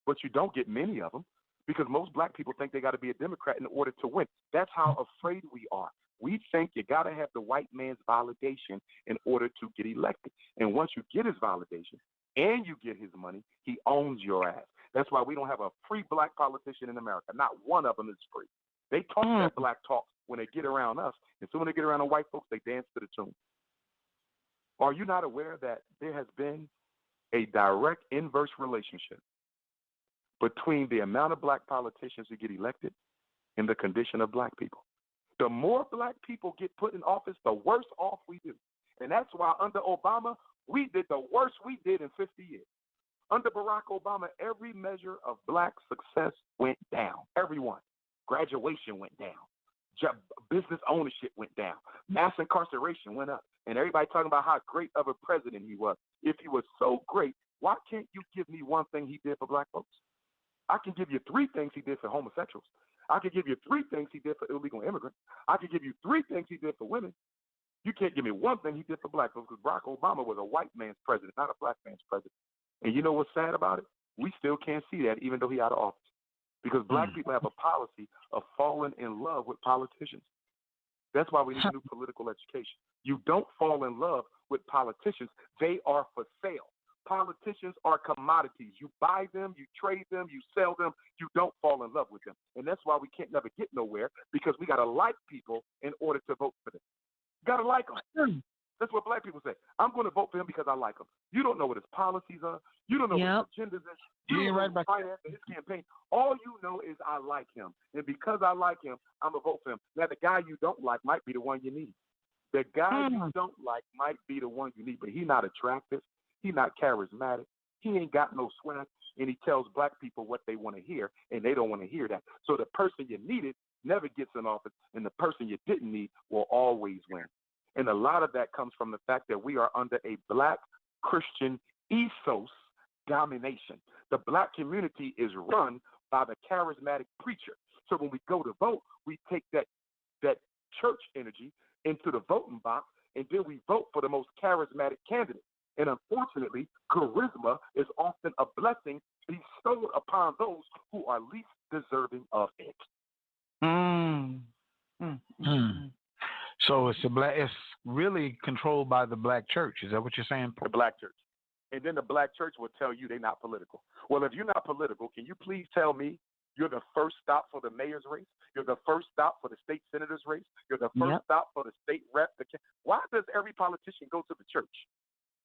but you don't get many of them because most black people think they got to be a Democrat in order to win. That's how afraid we are. We think you got to have the white man's validation in order to get elected. And once you get his validation and you get his money, he owns your ass. That's why we don't have a free black politician in America. Not one of them is free. They talk that black talk when they get around us, and so when they get around the white folks, they dance to the tune. Are you not aware that there has been a direct inverse relationship between the amount of black politicians who get elected and the condition of black people? The more black people get put in office, the worse off we do. And that's why under Obama, we did the worst we did in 50 years. Under Barack Obama, every measure of black success went down. Everyone. Graduation went down. Business ownership went down. Mass incarceration went up. And everybody talking about how great of a president he was. If he was so great, why can't you give me one thing he did for black folks? I can give you 3 things he did for homosexuals. I can give you 3 things he did for illegal immigrants. I can give you 3 things he did for women. You can't give me one thing he did for black folks because Barack Obama was a white man's president, not a black man's president. And you know what's sad about it? We still can't see that even though he's out of office. Because black people have a policy of falling in love with politicians. That's why we need new political education. You don't fall in love with politicians. They are for sale. Politicians are commodities. You buy them, you trade them, you sell them. You don't fall in love with them. And that's why we can't never get nowhere because we got to like people in order to vote for them. You got to like them. That's what black people say. I'm going to vote for him because I like him. You don't know what his policies are. You don't know what his agendas is. You don't know his finance and his campaign. All you know is I like him. And because I like him, I'm going to vote for him. Now, the guy you don't like might be the one you need. The guy you don't like might be the one you need, but he's not attractive. He's not charismatic. He ain't got no swag, and he tells black people what they want to hear, and they don't want to hear that. So the person you needed never gets in office, and the person you didn't need will always win. And a lot of that comes from the fact that we are under a black Christian ethos domination. The black community is run by the charismatic preacher. So when we go to vote, we take that church energy into the voting box, and then we vote for the most charismatic candidate. And unfortunately, charisma is often a blessing bestowed upon those who are least deserving of it. So it's really controlled by the black church. Is that what you're saying? The black church. And then the black church will tell you they're not political. Well, if you're not political, can you please tell me you're the first stop for the mayor's race? You're the first stop for the state senator's race? You're the first stop for the state rep? Why does every politician go to the church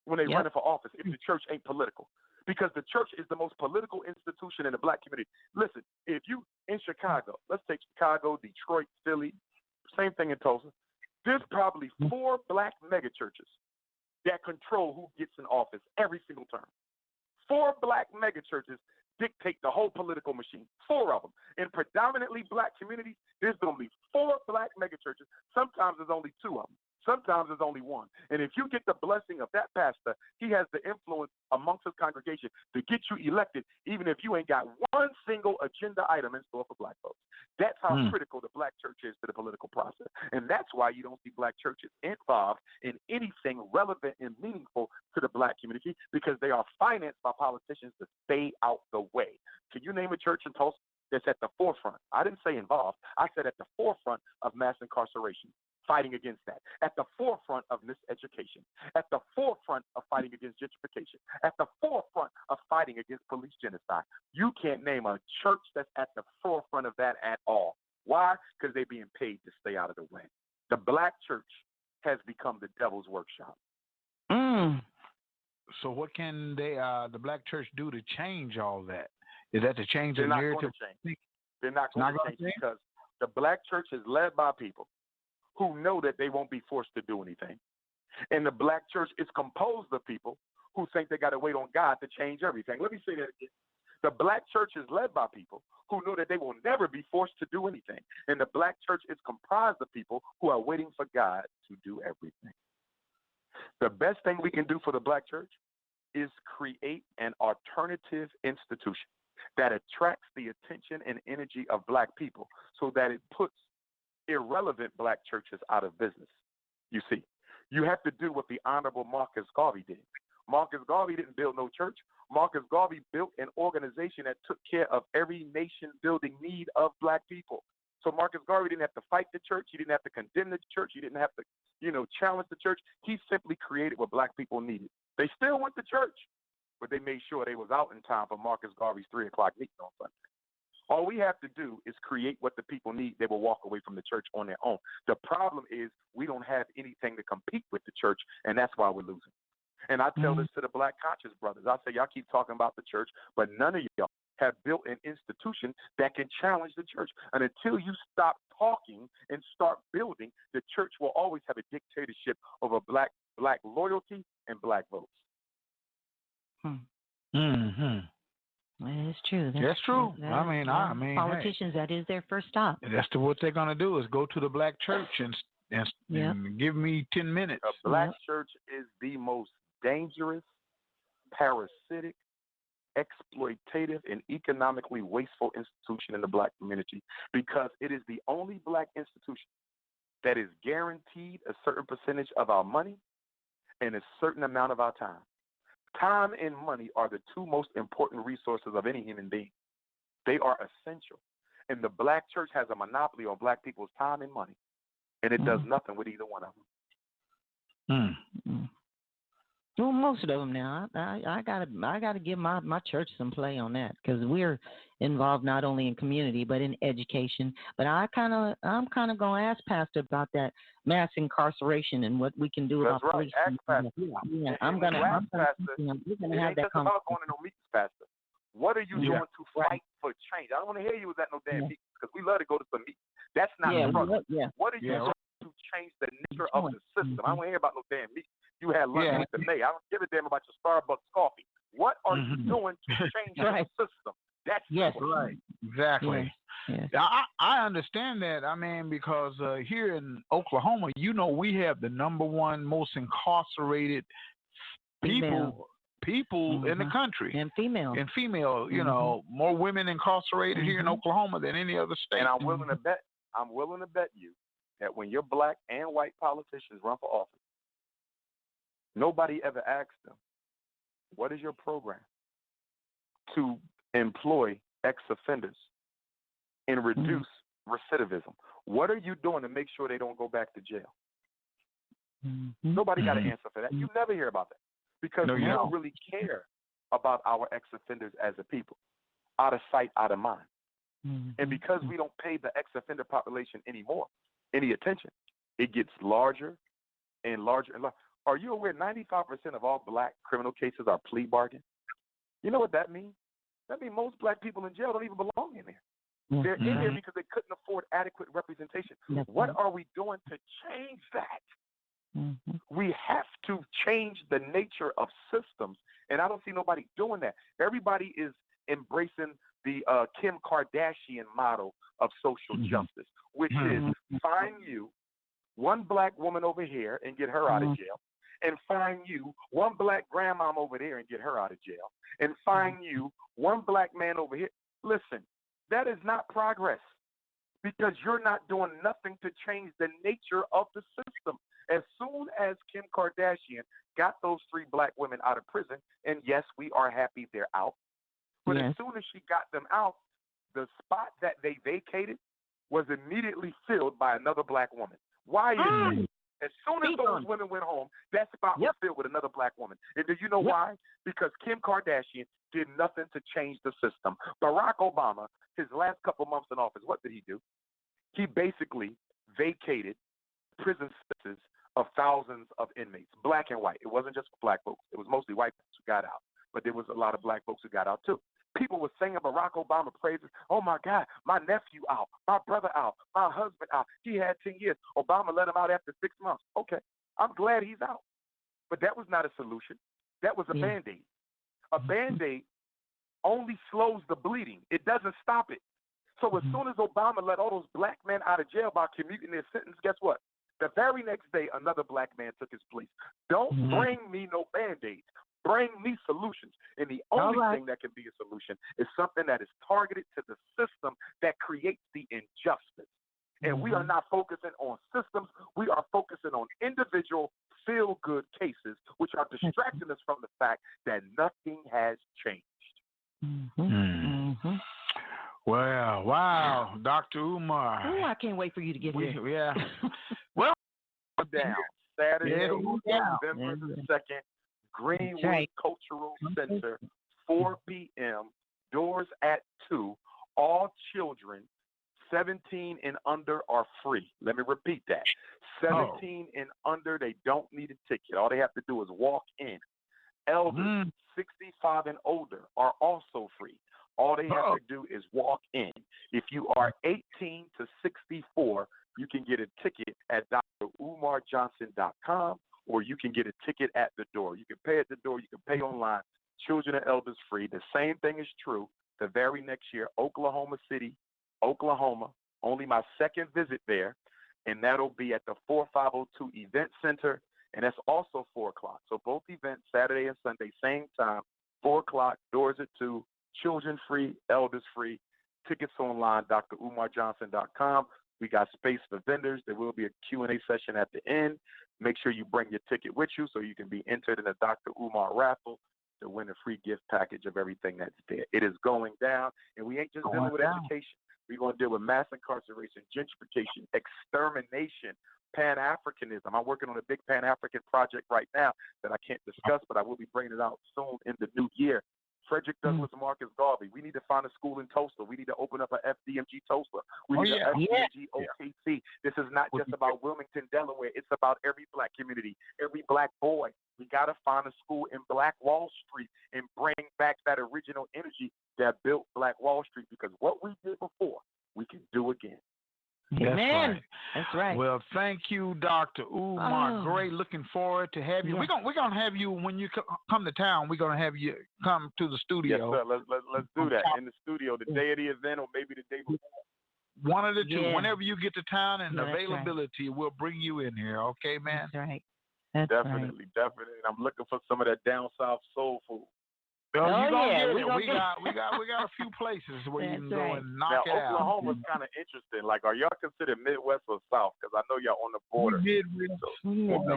when they're running for office if the church ain't political? Because the church is the most political institution in the black community. Listen, if you in Chicago, let's take Chicago, Detroit, Philly, same thing in Tulsa. There's probably 4 black megachurches that control who gets in office every single term. 4 black megachurches dictate the whole political machine. 4 of them. In predominantly black communities, there's going to be 4 black megachurches. Sometimes there's only 2 of them. Sometimes there's only one. And if you get the blessing of that pastor, he has the influence amongst his congregation to get you elected, even if you ain't got one single agenda item in store for black folks. That's how critical the black church is to the political process. And that's why you don't see black churches involved in anything relevant and meaningful to the black community, because they are financed by politicians to stay out the way. Can you name a church in Tulsa that's at the forefront? I didn't say involved. I said at the forefront of mass incarceration, fighting against that, at the forefront of miseducation, at the forefront of fighting against gentrification, at the forefront of fighting against police genocide. You can't name a church that's at the forefront of that at all. Why? Because they're being paid to stay out of the way. The black church has become the devil's workshop. So what can the black church do to change all that? Is that to change the narrative? They're not going to change because the black church is led by people who know that they won't be forced to do anything. And the black church is composed of people who think they got to wait on God to change everything. Let me say that again. The black church is led by people who know that they will never be forced to do anything. And the black church is comprised of people who are waiting for God to do everything. The best thing we can do for the black church is create an alternative institution that attracts the attention and energy of black people so that it puts irrelevant black churches out of business. You see, you have to do what the Honorable Marcus Garvey did. Marcus Garvey didn't build no church. Marcus Garvey built an organization that took care of every nation-building need of black people. So Marcus Garvey didn't have to fight the church. He didn't have to condemn the church. He didn't have to, challenge the church. He simply created what black people needed. They still went to church, but they made sure they was out in time for Marcus Garvey's 3 o'clock meeting on Sunday. All we have to do is create what the people need. They will walk away from the church on their own. The problem is we don't have anything to compete with the church, and that's why we're losing. And I tell this to the black conscious brothers. I say, y'all keep talking about the church, but none of y'all have built an institution that can challenge the church. And until you stop talking and start building, the church will always have a dictatorship over black loyalty and black votes. That's true. That's true. I mean, politicians, that is their first stop. That's what they're going to do is go to the black church and give me 10 minutes. A black church is the most dangerous, parasitic, exploitative, and economically wasteful institution in the black community because it is the only black institution that is guaranteed a certain percentage of our money and a certain amount of our time. Time and money are the two most important resources of any human being. They are essential. And the black church has a monopoly on black people's time and money, and it does nothing with either one of them. Well, most of them now. I gotta give my church some play on that because we're involved not only in community but in education. But I'm kind of gonna ask Pastor about that mass incarceration and what we can do about police. Ask Pastor. Yeah, I'm gonna have that about going to no meetings, Pastor. What are you doing to fight for change? I don't want to hear you was at no damn meetings because we love to go to some meetings. That's not the struggle. What are you doing to change the nature of the system? I don't want to hear about no damn meetings. You had lunch with the mayor. I don't give a damn about your Starbucks coffee. What are you doing to change the system? That's right. Exactly. Yeah. I understand that. I mean, because here in Oklahoma, we have the number one most incarcerated people in the country. And female. More women incarcerated here in Oklahoma than any other state. And I'm willing to bet you that when your black and white politicians run for office, nobody ever asks them, what is your program to employ ex-offenders and reduce recidivism? What are you doing to make sure they don't go back to jail? Nobody got an answer for that. You never hear about that because we don't really care about our ex-offenders as a people. Out of sight, out of mind. And because we don't pay the ex-offender population any attention, it gets larger and larger and larger. Are you aware 95% of all black criminal cases are plea bargains? You know what that means? That means most black people in jail don't even belong in there. They're in there because they couldn't afford adequate representation. What are we doing to change that? We have to change the nature of systems, and I don't see nobody doing that. Everybody is embracing the Kim Kardashian model of social justice, which is find you one black woman over here and get her out of jail, and find you one black grandmom over there and get her out of jail, and find you one black man over here. Listen, that is not progress, because you're not doing nothing to change the nature of the system. As soon as Kim Kardashian got those 3 black women out of prison, and yes, we are happy they're out, but as soon as she got them out, the spot that they vacated was immediately filled by another black woman. Why is that? As soon as those women went home, that spot was filled with another black woman. And do you know why? Because Kim Kardashian did nothing to change the system. Barack Obama, his last couple months in office, what did he do? He basically vacated prison sentences of thousands of inmates, black and white. It wasn't just for black folks. It was mostly white folks who got out, but there was a lot of black folks who got out too. People were singing Barack Obama praises. Oh, my God, my nephew out, my brother out, my husband out. He had 10 years. Obama let him out after 6 months. Okay, I'm glad he's out. But that was not a solution. That was a Band-Aid. A Band-Aid only slows the bleeding. It doesn't stop it. So as soon as Obama let all those black men out of jail by commuting their sentence, guess what? The very next day, another black man took his place. Don't bring me no Band-Aids. Bring me solutions. And the only thing that can be a solution is something that is targeted to the system that creates the injustice. And we are not focusing on systems. We are focusing on individual feel-good cases, which are distracting us from the fact that nothing has changed. Well, wow, Dr. Umar. Oh, I can't wait for you to get here. Yeah. Well, down Saturday, November the 2nd, Greenwood Cultural Center, 4 p.m., doors at 2. All children 17 and under are free. Let me repeat that. 17 and under, they don't need a ticket. All they have to do is walk in. Elders 65 and older are also free. All they have to do is walk in. If you are 18 to 64, you can get a ticket at DrUmarJohnson.com, or you can get a ticket at the door. You can pay at the door. You can pay online. Children and elders free. The same thing is true the very next year, Oklahoma City, Oklahoma. Only my second visit there, and that'll be at the 4502 Event Center, and that's also 4 o'clock. So both events, Saturday and Sunday, same time, 4 o'clock, doors at 2, children free, elders free. Tickets online, DrUmarJohnson.com. We got space for vendors. There will be a Q&A session at the end. Make sure you bring your ticket with you so you can be entered in the Dr. Umar raffle to win a free gift package of everything that's there. It is going down, and we ain't just dealing with education. We're going to deal with mass incarceration, gentrification, extermination, Pan-Africanism. I'm working on a big Pan-African project right now that I can't discuss, but I will be bringing it out soon in the new year. Frederick Douglass Marcus Garvey. We need to find a school in Tulsa. We need to open up an FDMG Tulsa. We need an FDMG OKC. This is not just about Wilmington, Delaware. It's about every black community, every black boy. We got to find a school in Black Wall Street and bring back that original energy that built Black Wall Street, because what we did before, we can do again. Amen. That's right. Well, thank you, Dr. Umar. Great. Looking forward to have you. Yeah. We're gonna have you when you come to town. We're gonna have you come to the studio. Yes, sir. Let's do that in the studio the day of the event, or maybe the day before. One of the two. Whenever you get to town and that's availability, we'll bring you in here. Okay, man. That's right. That's definitely. I'm looking for some of that down south soul food. You gonna get it. We got a few places where you can go and knock it out. Oklahoma's kind of interesting. Like, are y'all considered Midwest or South? Because I know y'all on the border.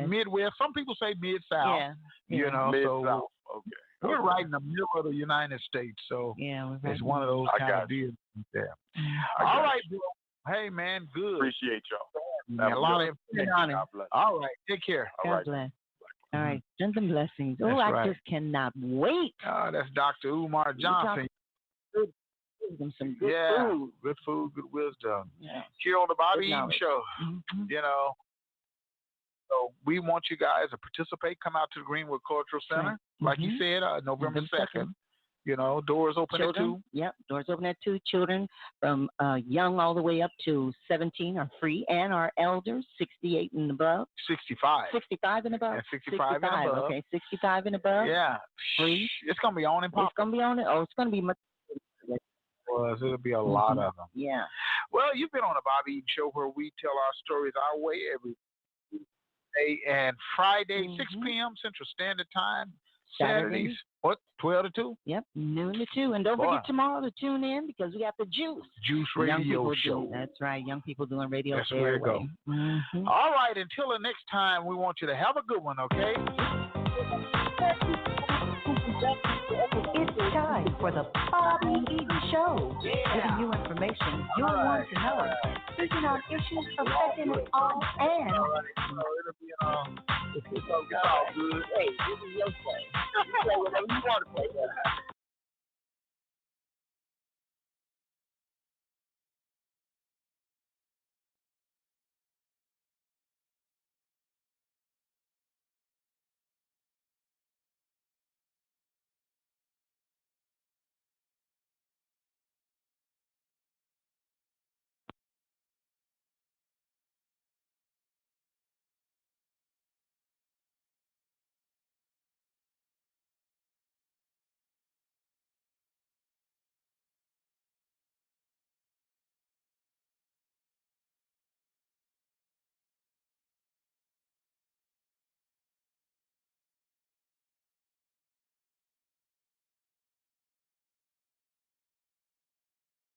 Midwest. Some people say Mid-South. Yeah. You know, Mid-South. Okay. We're right in the middle of the United States, so it's one of those kind of deals there. All right, bro. Hey, man, good. Appreciate y'all. A lot of honor. All right, take care. God bless. All right, send them blessings. Oh, I just cannot wait. That's Dr. Umar Johnson. Some good food. Good food, good wisdom. Yeah. Here on the Bobby Eaton Show, you know. So we want you guys to participate. Come out to the Greenwood Cultural Center, like you said, November 2nd. You know, doors open at 2. Yep, doors open at 2. Children from young all the way up to 17 are free, and our elders, 68 and above. 65. 65 and above. Yeah, 65 and above. Okay, 65 and above. Yeah. Free. It's going to be on and popping. It's going to be on it. Oh, it's going to be much. It'll be a lot of them. Yeah. Well, you've been on the Bobby Eaton Show, where we tell our stories our way every and Friday, 6 Mhm. p.m. Central Standard Time. Saturday. Saturdays, what, 12 to 2? Yep, noon to 2. And don't Boy. forget tomorrow to tune in because we got the Juice. Juice Young Radio people Show. That's right, young people doing radio. That's where it go. Mm-hmm. All right, until the next time, we want you to have a good one, okay? It's time for the Bobby Eaton Show, giving you information you'll want to know, speaking on issues affecting us all, and It'll be, it's all good. Hey, this is your play. You play whatever you want to play.